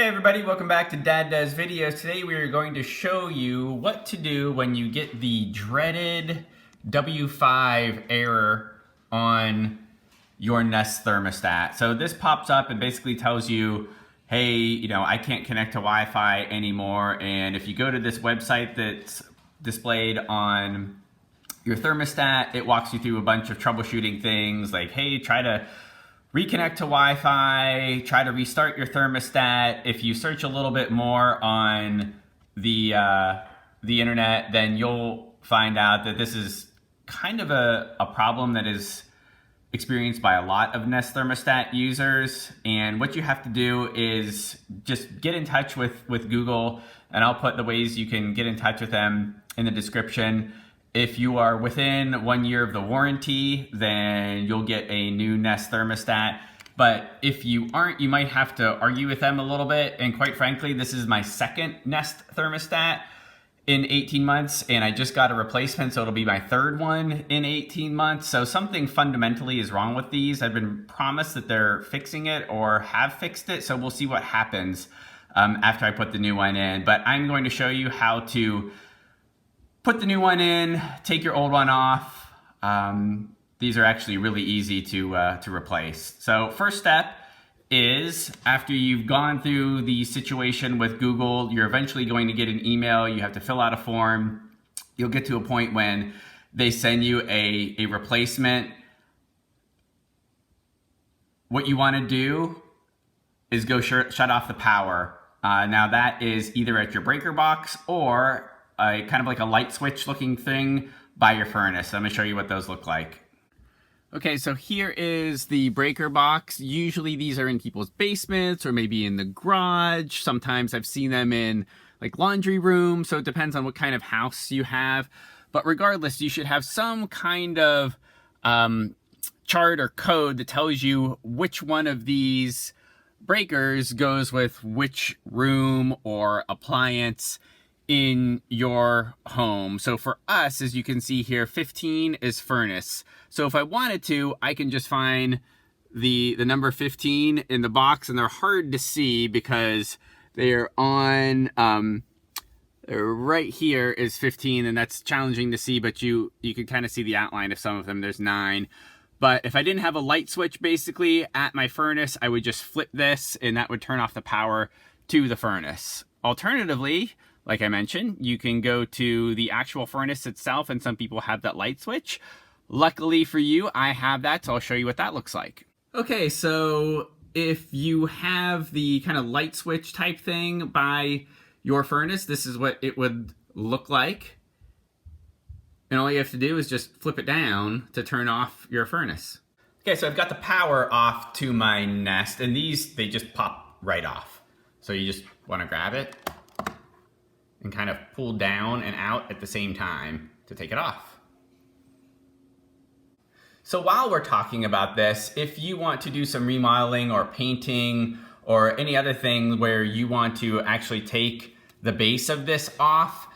Hey everybody, welcome back to Dad Does Videos. Today we are going to show you what to do when you get the dreaded W5 error on your Nest thermostat. So this pops up and basically tells you, hey, I can't connect to Wi-Fi anymore. And if you go to this website that's displayed on your thermostat, it walks you through a bunch of troubleshooting things like, hey, try to reconnect to Wi-Fi, try to restart your thermostat. If you search a little bit more on the internet, then you'll find out that this is kind of a problem that is experienced by a lot of Nest thermostat users. And what you have to do is just get in touch with Google, and I'll put the ways you can get in touch with them in the description. If you are within 1 year of the warranty, then you'll get a new Nest thermostat. But if you aren't, you might have to argue with them a little bit. And quite frankly, this is my second Nest thermostat in 18 months, and I just got a replacement, so it'll be my third one in 18 months. So something fundamentally is wrong with these. I've been promised that they're fixing it or have fixed it, so we'll see what happens after I put the new one in. But I'm going to show you how to put the new one in, take your old one off. These are actually really easy to replace. So first step is, after you've gone through the situation with Google, you're eventually going to get an email. You have to fill out a form. You'll get to a point when they send you a replacement. What you want to do is go shut off the power. Now that is either at your breaker box or kind of like a light switch looking thing by your furnace. I'm going to show you what those look like. Okay, so here is the breaker box. Usually these are in people's basements or maybe in the garage. Sometimes I've seen them in like laundry rooms, so it depends on what kind of house you have. But regardless, you should have some kind of chart or code that tells you which one of these breakers goes with which room or appliance in your home. So for us, as you can see here, 15 is furnace. So if I wanted to, I can just find the number 15 in the box, and they're hard to see because they're on right here is 15, and that's challenging to see, but you can kind of see the outline of some of them. There's 9. But if I didn't have a light switch basically at my furnace, I would just flip this and that would turn off the power to the furnace. Alternatively, like I mentioned, you can go to the actual furnace itself, and some people have that light switch. Luckily for you, I have that, so I'll show you what that looks like. Okay, so if you have the kind of light switch type thing by your furnace, this is what it would look like. And all you have to do is just flip it down to turn off your furnace. Okay, so I've got the power off to my Nest, and these, they just pop right off. So you just want to grab it and kind of pull down and out at the same time to take it off. So while we're talking about this, if you want to do some remodeling or painting or any other thing where you want to actually take the base of this off,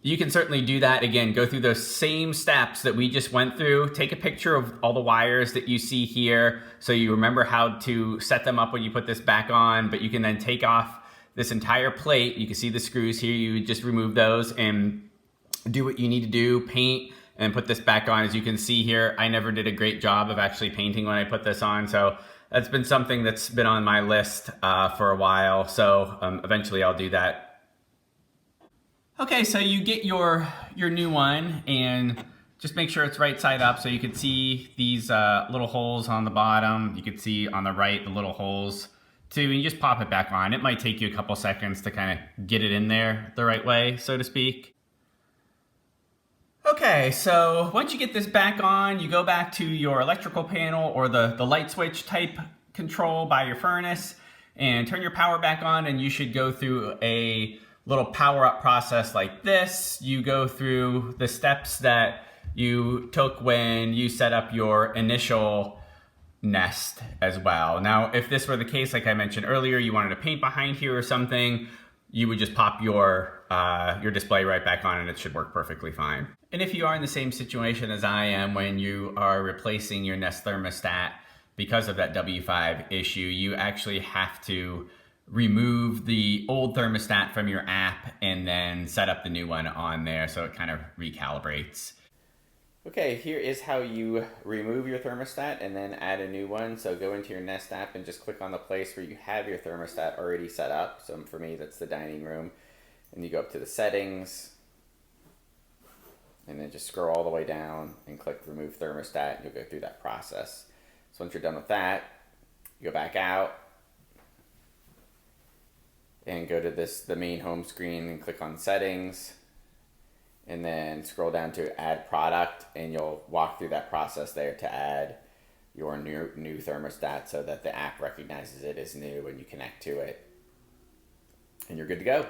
you can certainly do that. Again, go through those same steps that we just went through. Take a picture of all the wires that you see here so you remember how to set them up when you put this back on, but you can then take off this entire plate. You can see the screws here. You just remove those and do what you need to do, paint, and put this back on. As you can see here, I never did a great job of actually painting when I put this on, so that's been something that's been on my list for a while, so eventually I'll do that. Okay, so you get your new one, and just make sure it's right side up so you can see these little holes on the bottom. You can see on the right the little holes too, and you just pop it back on. It might take you a couple seconds to kind of get it in there the right way, so to speak. Okay, so once you get this back on, you go back to your electrical panel or the light switch type control by your furnace and turn your power back on, and you should go through a little power up process like this. You go through the steps that you took when you set up your initial Nest as well. Now, if this were the case, like I mentioned earlier, you wanted to paint behind here or something, you would just pop your display right back on and it should work perfectly fine. And if you are in the same situation as I am when you are replacing your Nest thermostat because of that W5 issue, you actually have to remove the old thermostat from your app and then set up the new one on there so it kind of recalibrates. Okay, here is how you remove your thermostat and then add a new one. So go into your Nest app and just click on the place where you have your thermostat already set up. So for me, that's the dining room. And you go up to the settings and then just scroll all the way down and click remove thermostat, and you'll go through that process. So once you're done with that, you go back out and go to the main home screen and click on settings, and then scroll down to add product, and you'll walk through that process there to add your new thermostat so that the app recognizes it as new when you connect to it, and you're good to go.